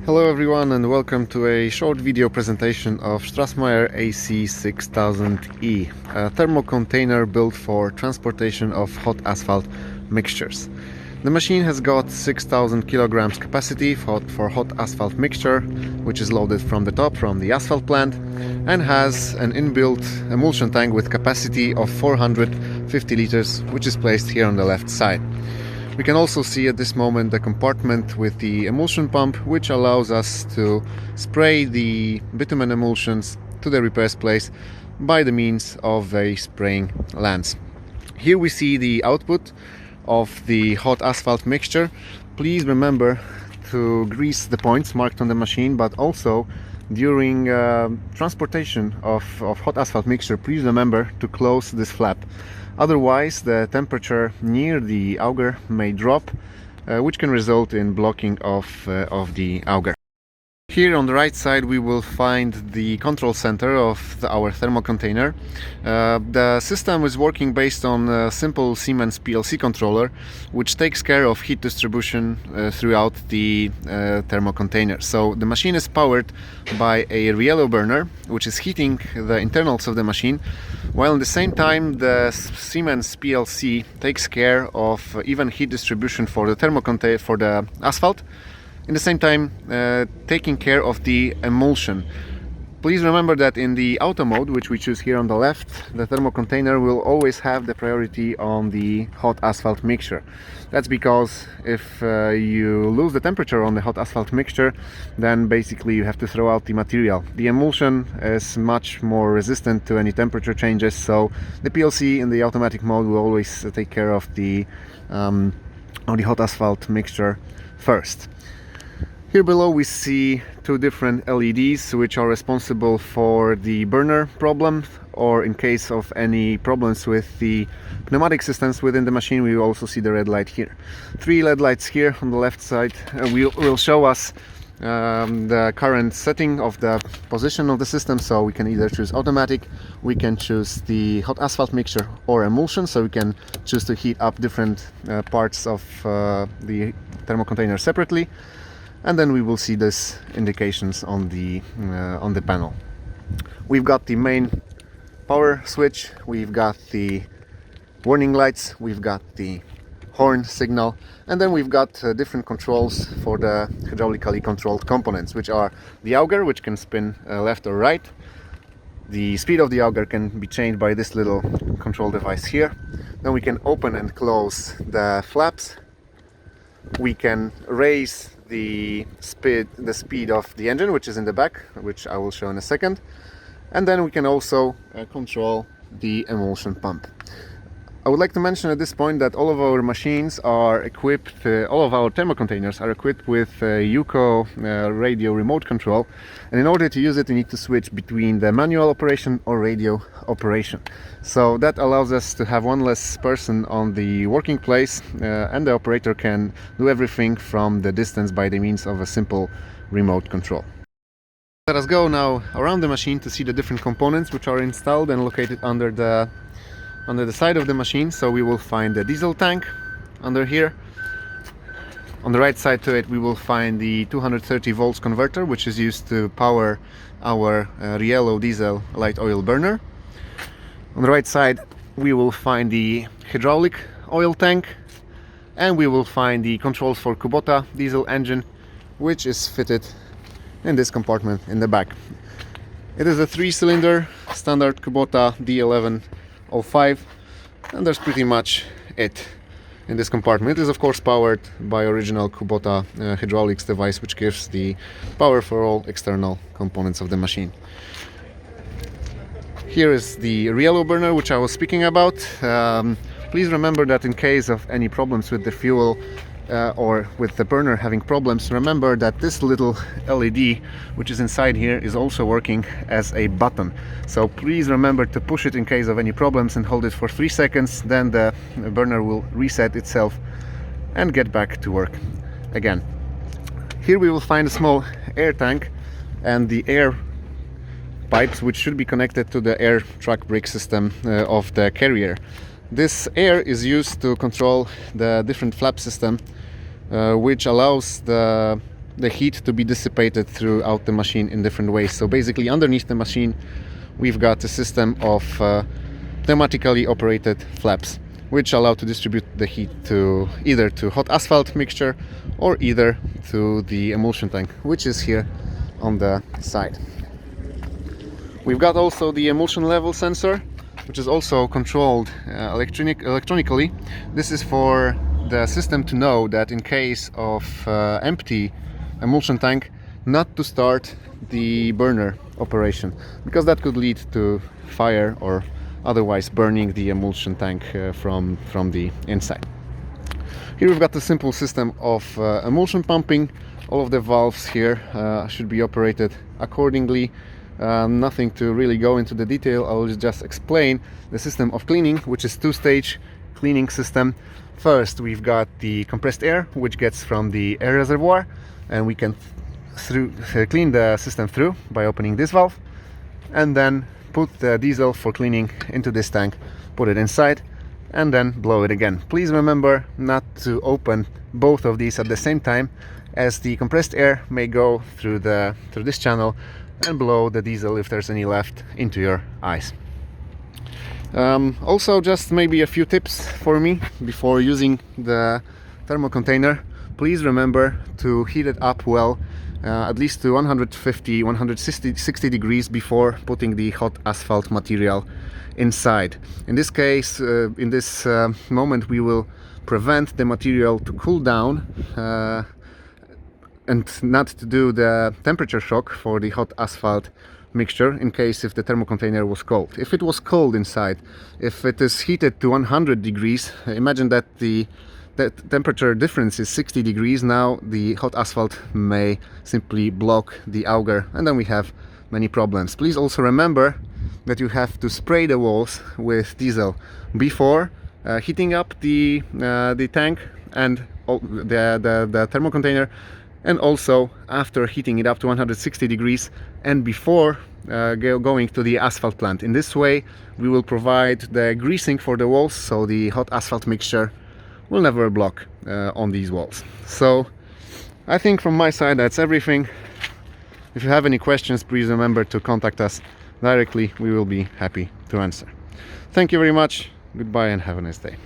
Hello everyone and welcome to a short video presentation of Strassmayr AC6000E, a thermal container built for transportation of hot asphalt mixtures. The machine has got 6,000 kilograms capacity for hot asphalt mixture, which is loaded from the top from the asphalt plant, and has an inbuilt emulsion tank with capacity of 450 liters, which is placed here on the left side. We can also see at this moment the compartment with the emulsion pump, which allows us to spray the bitumen emulsions to the repairs place by the means of a spraying lance. Here we see the output of the hot asphalt mixture. Please remember to grease the points marked on the machine, but also during transportation of hot asphalt mixture, please remember to close this flap. Otherwise, the temperature near the auger may drop, which can result in blocking of the auger. Here on the right side we will find the control center of our thermal container. The system is working based on a simple Siemens PLC controller, which takes care of heat distribution throughout the thermal container. So the machine is powered by a yellow burner, which is heating the internals of the machine, while at the same time the Siemens PLC takes care of even heat distribution for the thermal container for the asphalt. In the same time, taking care of the emulsion. Please remember that in the auto mode, which we choose here on the left, the thermal container will always have the priority on the hot asphalt mixture. That's because if you lose the temperature on the hot asphalt mixture, then basically you have to throw out the material. The emulsion is much more resistant to any temperature changes, so the PLC in the automatic mode will always take care of the hot asphalt mixture first. Here below we see two different LEDs which are responsible for the burner problem, or in case of any problems with the pneumatic systems within the machine, we will also see the red light here. Three LED lights here on the left side will show us the current setting of the position of the system, so we can either choose automatic, we can choose the hot asphalt mixture or emulsion, so we can choose to heat up different parts of the thermal container separately. And then we will see these indications on the panel. We've got the main power switch, we've got the warning lights, we've got the horn signal, and then we've got different controls for the hydraulically controlled components, which are the auger, which can spin left or right. The speed of the auger can be changed by this little control device here. Then we can open and close the flaps. We can raise the speed of the engine, which is in the back, which I will show in a second, and then we can also control the emulsion pump. I would like to mention at this point that all of our machines are equipped, all of our thermal containers are equipped with UCO radio remote control, and in order to use it you need to switch between the manual operation or radio operation. So that allows us to have one less person on the working place, and the operator can do everything from the distance by the means of a simple remote control. Let us go now around the machine to see the different components which are installed and located under the side of the machine. So we will find the diesel tank under here. On the right side to it we will find the 230 volts converter, which is used to power our yellow diesel light oil burner. On the right side we will find the hydraulic oil tank, and we will find the controls for Kubota diesel engine, which is fitted in this compartment in the back. It is a 3-cylinder standard Kubota D1105, and that's pretty much it in this compartment. It is of course powered by original Kubota hydraulics device, which gives the power for all external components of the machine. Here is the yellow burner which I was speaking about. Please remember that in case of any problems with the fuel or with the burner having problems, remember that this little LED which is inside here is also working as a button. So please remember to push it in case of any problems and hold it for 3 seconds, then the burner will reset itself and get back to work again. Here we will find a small air tank and the air pipes, which should be connected to the air truck brake system of the carrier. This air is used to control the different flap system, which allows the the heat to be dissipated throughout the machine in different ways. So basically underneath the machine we've got a system of pneumatically operated flaps which allow to distribute the heat to either to hot asphalt mixture or either to the emulsion tank, which is here on the side. We've got also the emulsion level sensor, which is also controlled electronically. This is for the system to know that in case of empty emulsion tank, not to start the burner operation, because that could lead to fire or otherwise burning the emulsion tank from the inside. Here we've got a simple system of emulsion pumping. All of the valves here should be operated accordingly. Nothing to really go into the detail. I will just explain the system of cleaning, which is two-stage cleaning system. First, we've got the compressed air, which gets from the air reservoir, and we can clean the system through by opening this valve, and then put the diesel for cleaning into this tank, put it inside, and then blow it again. Please remember not to open both of these at the same time, as the compressed air may go through this channel and blow the diesel, if there's any left, into your eyes. Also, just maybe a few tips for me before using the thermal container. Please remember to heat it up well, at least to 150-160 degrees before putting the hot asphalt material inside. In this case, in this moment, we will prevent the material to cool down and not to do the temperature shock for the hot asphalt mixture in case if the thermal container was cold. If it was cold inside, if it is heated to 100 degrees, imagine that the temperature difference is 60 degrees. Now the hot asphalt may simply block the auger, and then we have many problems. Please also remember that you have to spray the walls with diesel before heating up the tank and the thermal container, and also after heating it up to 160 degrees and before going to the asphalt plant. In this way we will provide the greasing for the walls, so the hot asphalt mixture will never block on these walls. So I think from my side that's everything. If you have any questions, please remember to contact us directly. We will be happy to answer. Thank you very much. Goodbye and have a nice day.